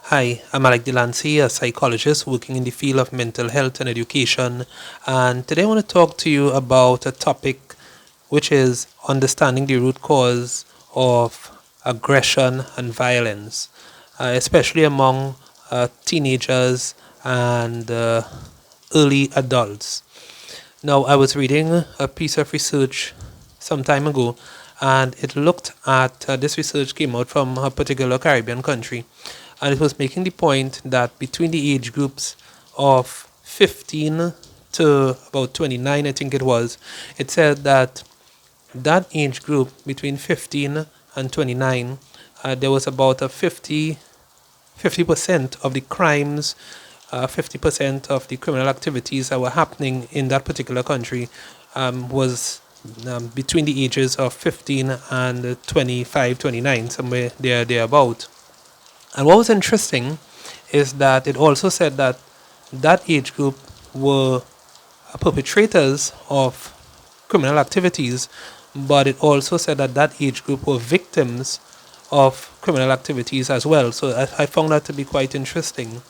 Hi, I'm Allick Delancy, a psychologist working in the field of mental health and education. And today I want to talk to you about a topic which is understanding the root cause of aggression and violence, especially among teenagers and early adults. Now, I was reading a piece of research some time ago, and it looked at this research came out from a particular Caribbean country, and it was making the point that between the age groups of 15 to about 29, I think it said that age group between 15 and 29, there was about a 50% of the crimes, 50% of the criminal activities that were happening in that particular country was between the ages of 15 and 25, 29, somewhere thereabout. And what was interesting is that it also said that age group were perpetrators of criminal activities, but it also said that age group were victims of criminal activities as well. So I found that to be quite interesting.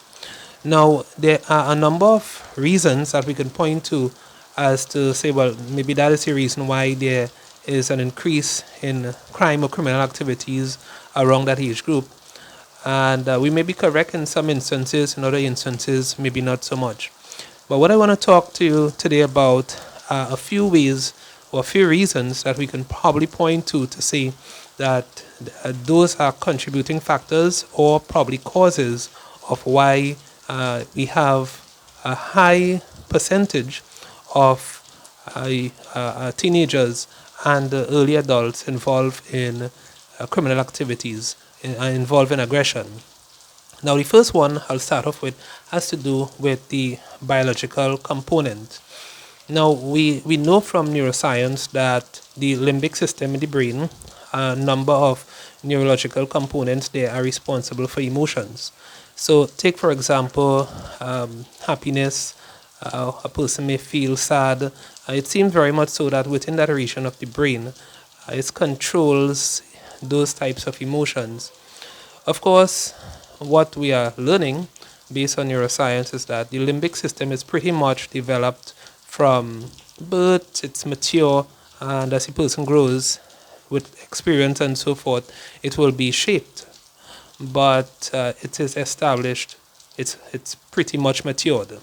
Now, there are a number of reasons that we can point to as to say, well, maybe that is the reason why there is an increase in crime or criminal activities around that age group. And we may be correct in some instances, in other instances, maybe not so much. But what I want to talk to you today about are a few ways or a few reasons that we can probably point to say that those are contributing factors or probably causes of why we have a high percentage of teenagers and early adults involved in criminal activities, involved in aggression. Now, the first one I'll start off with has to do with the biological component. Now, we know from neuroscience that the limbic system in the brain, a number of neurological components there are responsible for emotions. So, take for example, happiness. A person may feel sad. It seems very much so that within that region of the brain, it controls those types of emotions. Of course, what we are learning based on neuroscience is that the limbic system is pretty much developed from birth, it's mature, and as a person grows with experience and so forth, it will be shaped. But it is established, it's pretty much matured.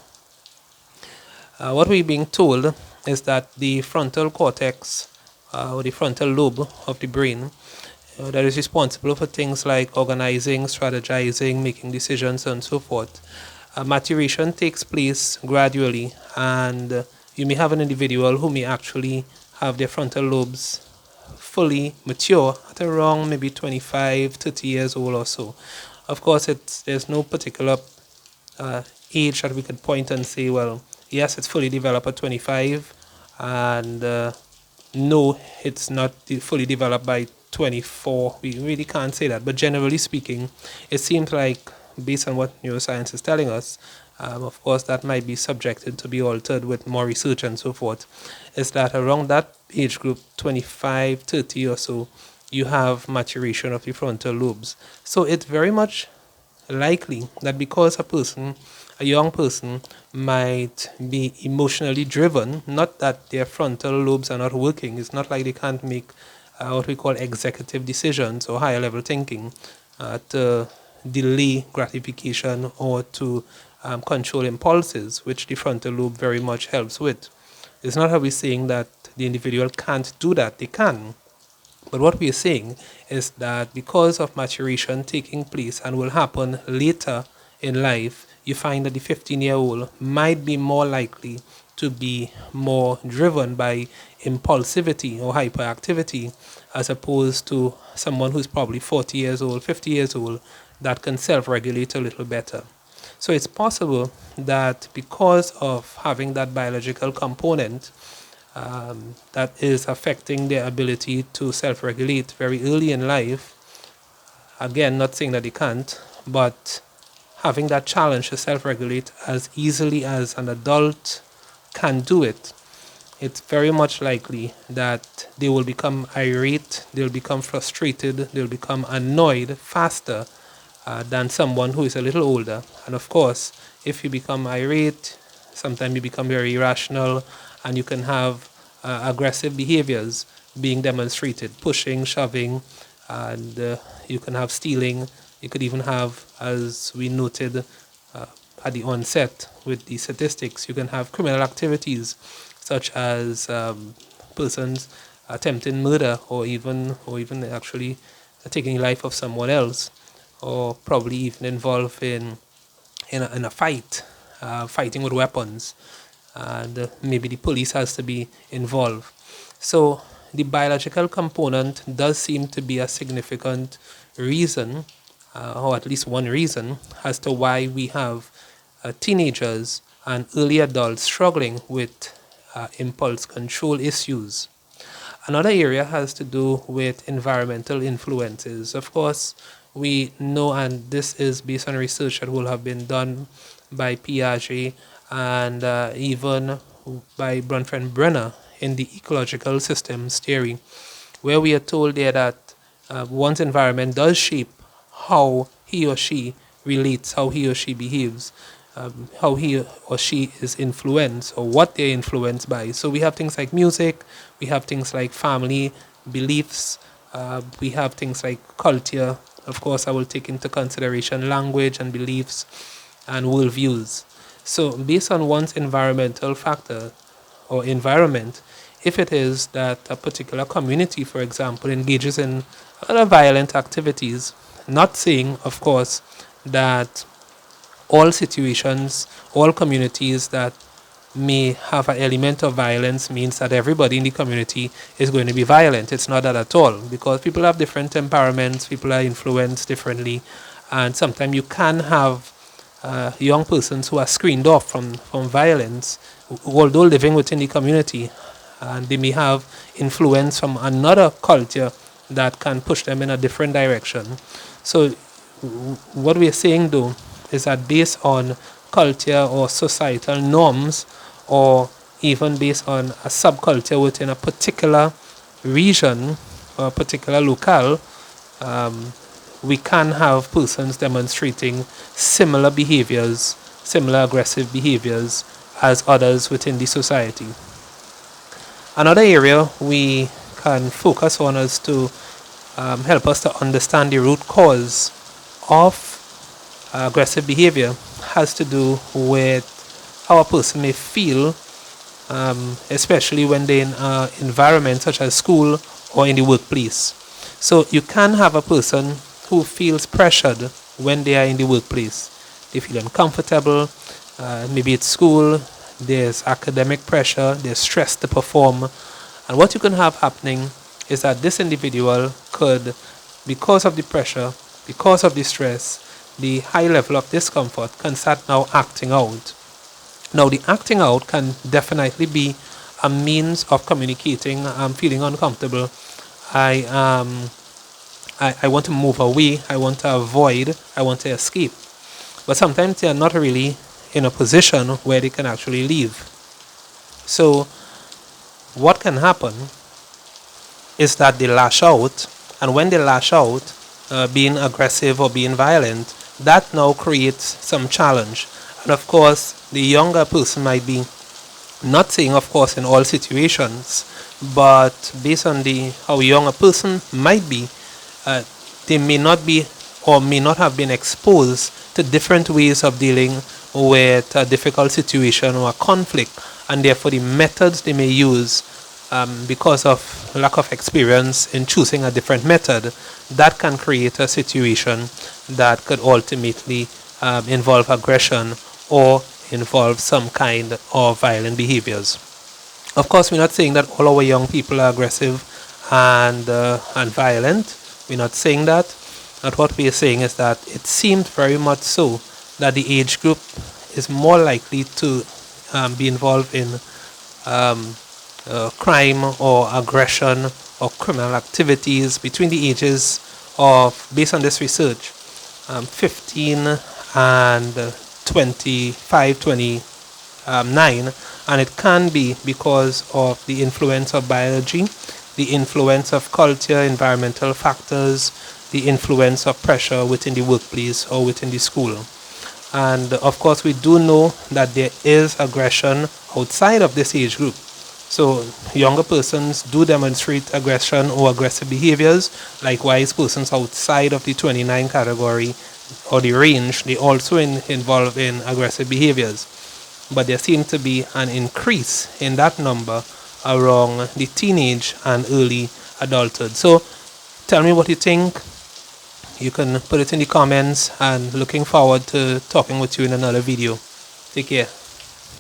What we're being told is that the frontal cortex, or the frontal lobe of the brain, that is responsible for things like organizing, strategizing, making decisions, and so forth. Maturation takes place gradually, and you may have an individual who may actually have their frontal lobes fully mature at around maybe 25, 30 years old or so. Of course, there's no particular age that we could point and say, well, yes, it's fully developed at 25, and no, it's not fully developed by 24. We really can't say that. But generally speaking, it seems like, based on what neuroscience is telling us, of course, that might be subjected to be altered with more research and so forth, is that around that age group, 25, 30 or so, you have maturation of the frontal lobes. So it's very much likely that because a young person, might be emotionally driven, not that their frontal lobes are not working, it's not like they can't make what we call executive decisions or higher level thinking to delay gratification or to control impulses, which the frontal lobe very much helps with. It's not how we're saying that the individual can't do that, they can. But what we are saying is that because of maturation taking place and will happen later in life, you find that the 15-year-old might be more likely to be more driven by impulsivity or hyperactivity as opposed to someone who's probably 40 years old, 50 years old, that can self-regulate a little better. So it's possible that because of having that biological component, that is affecting their ability to self-regulate very early in life. Again, not saying that they can't, but having that challenge to self-regulate as easily as an adult can do it, it's very much likely that they will become irate, they'll become frustrated, they'll become annoyed faster than someone who is a little older. And of course, if you become irate, sometimes you become very irrational, and you can have aggressive behaviors being demonstrated, pushing, shoving, and you can have stealing. You could even have, as we noted at the onset with the statistics, you can have criminal activities such as persons attempting murder, or even actually taking the life of someone else, or probably even involved in a fight, fighting with weapons, and maybe the police has to be involved. So the biological component does seem to be a significant reason, or at least one reason, as to why we have teenagers and early adults struggling with impulse control issues. Another area has to do with environmental influences. Of course, we know, and this is based on research that will have been done by Piaget and even by Brunfred Brenner in the ecological systems theory, where we are told there that one's environment does shape how he or she relates, how he or she behaves, how he or she is influenced, or what they're influenced by. So we have things like music, we have things like family beliefs, we have things like culture. Of course, I will take into consideration language and beliefs and worldviews. So based on one's environmental factor or environment, if it is that a particular community, for example, engages in a lot of violent activities, not saying, of course, that all situations, all communities that may have an element of violence means that everybody in the community is going to be violent. It's not that at all, because people have different temperaments, people are influenced differently, and sometimes you can have young persons who are screened off from violence, although living within the community, and they may have influence from another culture that can push them in a different direction. So what we are saying though is that based on culture or societal norms, or even based on a subculture within a particular region or a particular locale, we can have persons demonstrating similar behaviors, similar aggressive behaviors as others within the society. Another area we can focus on is to help us to understand the root cause of aggressive behavior has to do with how a person may feel, especially when they're in an environment such as school or in the workplace. So you can have a person who feels pressured when they are in the workplace. They feel uncomfortable, maybe at school, there's academic pressure, there's stress to perform. And what you can have happening is that this individual could, because of the pressure, because of the stress, the high level of discomfort, can start now acting out. Now, the acting out can definitely be a means of communicating. I'm feeling uncomfortable. I want to move away. I want to avoid. I want to escape. But sometimes they are not really in a position where they can actually leave. So, what can happen is that they lash out, and when they lash out, being aggressive or being violent, that now creates some challenge. And of course, the younger person might be, not saying of course in all situations, but based on how young a person might be, they may not be or may not have been exposed to different ways of dealing with a difficult situation or a conflict, and therefore the methods they may use, because of lack of experience in choosing a different method, that can create a situation that could ultimately involve aggression or involve some kind of violent behaviors. Of course, we're not saying that all our young people are aggressive and violent. We're not saying that. But what we are saying is that it seemed very much so that the age group is more likely to be involved in crime or aggression or criminal activities between the ages of, based on this research, 15 and 25, 29, and it can be because of the influence of biology, the influence of culture, environmental factors, the influence of pressure within the workplace or within the school. And of course, we do know that there is aggression outside of this age group. So younger persons do demonstrate aggression or aggressive behaviors. Likewise, persons outside of the 29 category or the range, they also involve in aggressive behaviors. But there seems to be an increase in that number around the teenage and early adulthood. So tell me what you think. You can put it in the comments, and looking forward to talking with you in another video. Take care.